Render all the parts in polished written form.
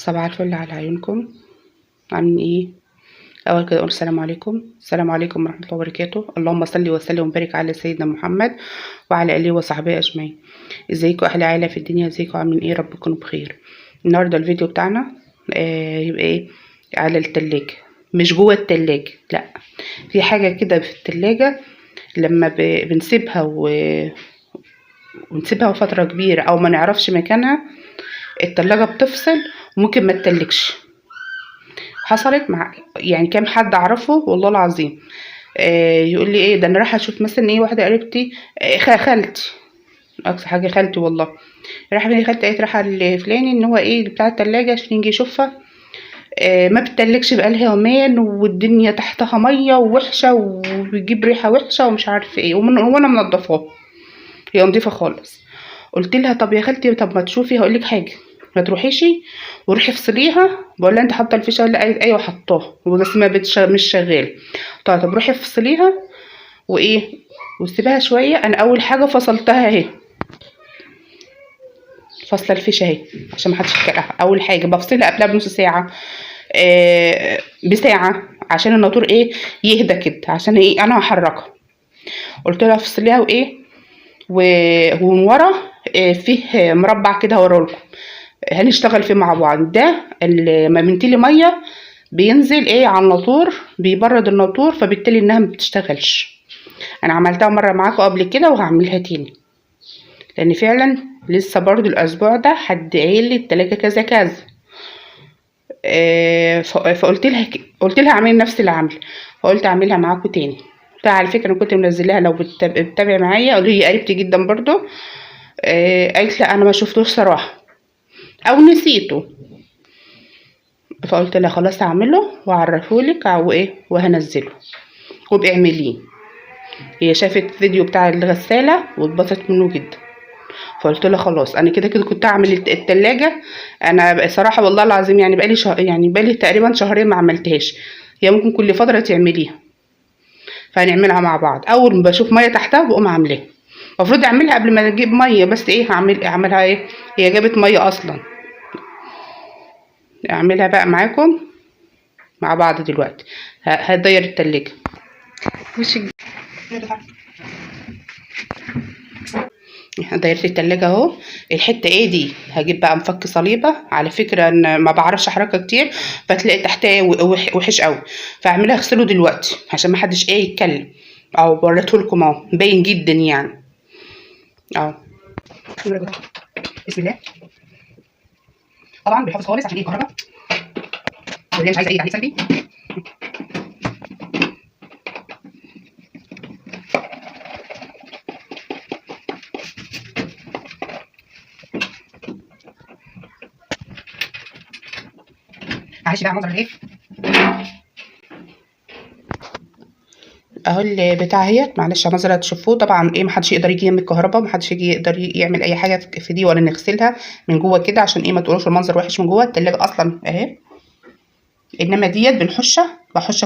صباح الفل على عيونكم. عاملين ايه؟ اول كده اقول السلام عليكم. السلام عليكم ورحمه الله وبركاته. اللهم صل وسلم وبارك على سيدنا محمد وعلى اله وصحبه اجمعين. ازيكم اهل عائله في الدنيا؟ ازيكم عاملين ايه؟ رب تكونوا بخير. النهارده الفيديو بتاعنا يبقى ايه؟ على التلاجة. مش جوه التلاجة، لا، في حاجه كده في التلاجة لما بنسيبها ونسيبها فتره كبيره او ما نعرفش مكانها، التلاجة بتفصل وممكن ما تتلجش. حصلت مع يعني كام حد اعرفه والله العظيم. يقول لي ايه ده، انا رايحه اشوف مثلا ايه واحده قريبتي، خالتي، اقصى حاجه خالتي والله. رايحه فين يا خالتي؟ قالت رايحه لفلاني ان هو ايه بتاع التلاجة عشان يجي يشوفها. ما بتتلجش بقالها يومين والدنيا تحتها ميه ووحشه وبيجيب ريحه وحشه ومش عارفه ايه، وانا منضفاها، هي نضيفه خالص. قلت لها طب يا خالتي، طب ما تشوفي هقول لك حاجه، ما تروحيشي وروحي افصليها. بقول لها انت حاطه الفيشه ولا؟ قالت ايوه حطاها بس ما مش شغاله. طب روحي افصليها وايه وسيبها شويه. انا اول حاجه فصلتها اهي، فاصله الفيشه اهي عشان ما حدش يتكلها. اول حاجه بفصلها قبلها بنص ساعه، بساعه، عشان الناطور ايه يهدى كده، عشان ايه انا هحركها. قلت لها افصليها وايه ومن ورا فيه مربع كده هوريلكم هنشتغل فيه مع بعض. ده لما بنتلي ميه بينزل ايه على الناطور، بيبرد الناطور، فبالتالي انها ما بتشتغلش. انا عملتها مره معاكم قبل كده وهعملها تاني، لان فعلا لسه برضو الاسبوع ده حد قايل لي التلاجة كذا كذا. فقلت لها قلت لها اعملي نفس اللي عامله، فقلت اعملها معاكم تاني. قلت لها على فكره انا كنت منزلاها، لو بتتابع معايا. قالوا لي قريبتي جدا برضو. قالت لا انا ما شفتوش صراحه او نسيته. فقلت لها خلاص هعمله وهعرفهولك وايه وهنزله وابقي اعمليه. هي شافت فيديو بتاع الغسالة واتبسطت منه جدا، فقلت لها خلاص انا كده كده كنت اعمل التلاجة. انا صراحة والله العظيم يعني بقالي يعني بقالي تقريبا شهرين ما عملتهاش. هي ممكن كل فترة تعمليها، فهنعملها مع بعض. اول ما بشوف مية تحتها بقوم عاملاها. المفروض اعملها قبل ما اجيب مية، بس ايه اعملها ايه، هي جابت مية اصلا. اعملها بقى معاكم مع بعض دلوقتي. هتغير التلاجة. وش دايرة التلاجة اهو. الحتة ايه دي هجيب بقى مفك صليبة، على فكرة ان ما بعرفش احركها كتير فتلاقي تحتها وحش قوي، فاعملها اغسله دلوقتي عشان ما حدش ايه يتكلم. او وريتهولكم اهو باين جدا يعني اهو. بسم الله. طبعا بيحافظ خالص عشان ايه الكهرباء واللي مش عايزه ايه تعليق سلبي. معلش بقى منظر الايه اهو البتاع اهيت. معلش منظر هتشوفوه طبعا ايه، محدش يقدر يجي يمك الكهرباء، محدش يجي يقدر يعمل اي حاجه في دي ولا نغسلها من جوه كده، عشان ايه ما تقولوش المنظر وحش من جوه. التلاجة اصلا اهي، انما ديت بحشها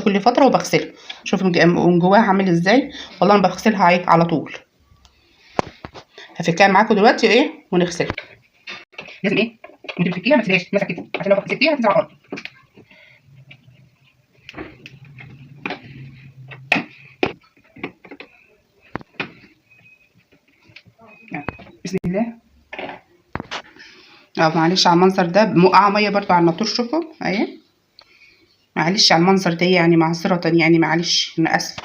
كل فتره وبغسلها. شوفوا من جواها عامل ازاي. والله انا بغسلها ايه على طول. هفكها معاكم دلوقتي ايه ونغسلها. لازم ايه وانت بتفكيها ما تسيبهاش ماسكه كده، عشان لو سبتيها هتنزل على الارض. بسم الله. معلش على المنظر ده، موقعه ميه برضو على الناطور. شوفوا اهي. معلش على المنظر ده يعني، معذره يعني، معلش انا اسفه.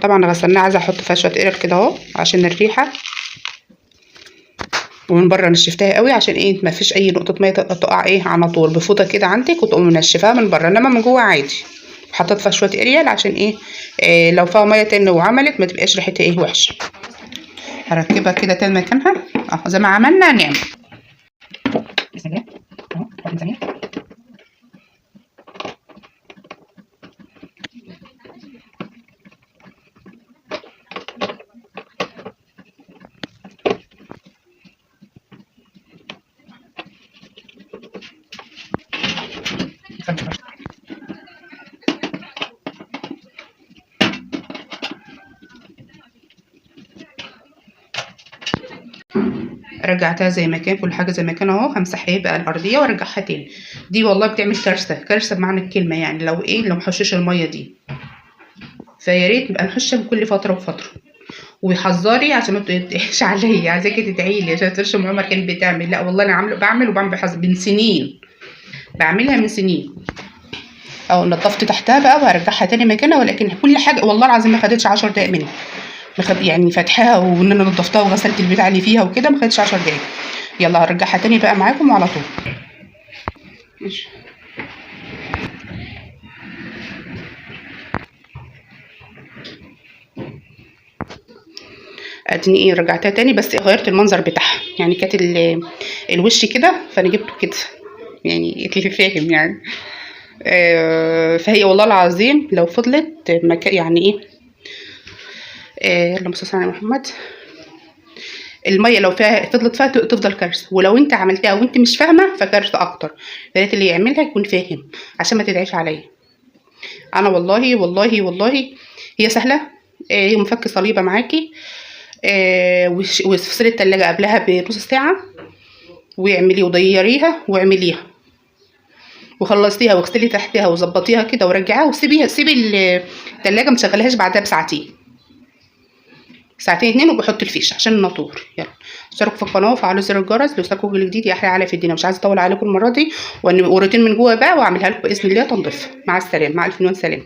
طبعا غسلناها، عايزه احط فيها شويه قرف كده اهو عشان الريحه، ومن بره نشفتها قوي عشان ايه ما فيش اي نقطه ميه تقع ايه على طول بفوطه كده عندك وتقوم منشفاها من بره، انما من جوه عادي. حطيت فيها شويه اريال عشان ايه, لو فيها ميه تاني وعملت ما تبقاش ريحتها ايه وحشه. هركبها كده تاني مكانها اهو زي ما عملنا نعمل. بسم الله اهو. واحده ثانيه. رجعتها زي ما كان، كل حاجه زي ما كان اهو. همسحها بقى الارضيه وارجعها تاني. دي والله بتعمل كارثه، كارثه بمعنى الكلمه يعني. لو ايه، لو محشش الميه دي، فيا ريت نبقى نحشها كل فتره وفتره. وحذري عشان ما تقطعش عليا، عايزاكي تدعي لي عشان ترشم عمر كانت بتعمل. لا والله انا بعمل وبعمل بحذر من سنين، بعملها من سنين. او نضفت تحتها بقى وهرجعها تاني مكانها، ولكن كل حاجه والله العظيم ما خدتش 10 دقايق مني. يعني فتحها وان انا نضفتها وغسلت البتاع اللي فيها وكده ما خدتش 10 دقايق. يلا هرجعها تاني بقى معاكم وعلى طول. ماشي. اديني ايه رجعتها تاني، بس غيرت المنظر بتاعها. يعني كانت الوش كده، فانا جبته كده يعني اللي فاهم يعني. فهي والله العظيم لو فضلت يعني ايه، اللهم صل على محمد، الميه لو فيها فضلت فيها تفضل كارثه. ولو انت عملتها وانت مش فاهمه فكارثه اكتر. يا ريت اللي يعملها يكون فاهم عشان ما تدعيش عليا. انا والله والله والله هي سهله. هي مفك صليبه معاكي. وافصلي التلاجة قبلها بنص ساعه، واعملي وضيريها واعمليها وخلصتيها، واغسلي تحتها وظبطيها كده ورجعيها وسيبيها. سيبي التلاجة ما تشغليهاش بعدها بساعتين، ساعتين 2، وبحط الفيش عشان الناطور. يلا اشتركوا في القناه وفعلوا زر الجرس ليوصلكوا كل جديد. يا احلى على في الدنيا. مش عايزه اطول عليكم المره دي، وروتين من جوه بقى واعملها لكم باذن الله تنظيف. مع السلامه، مع الف سلامه.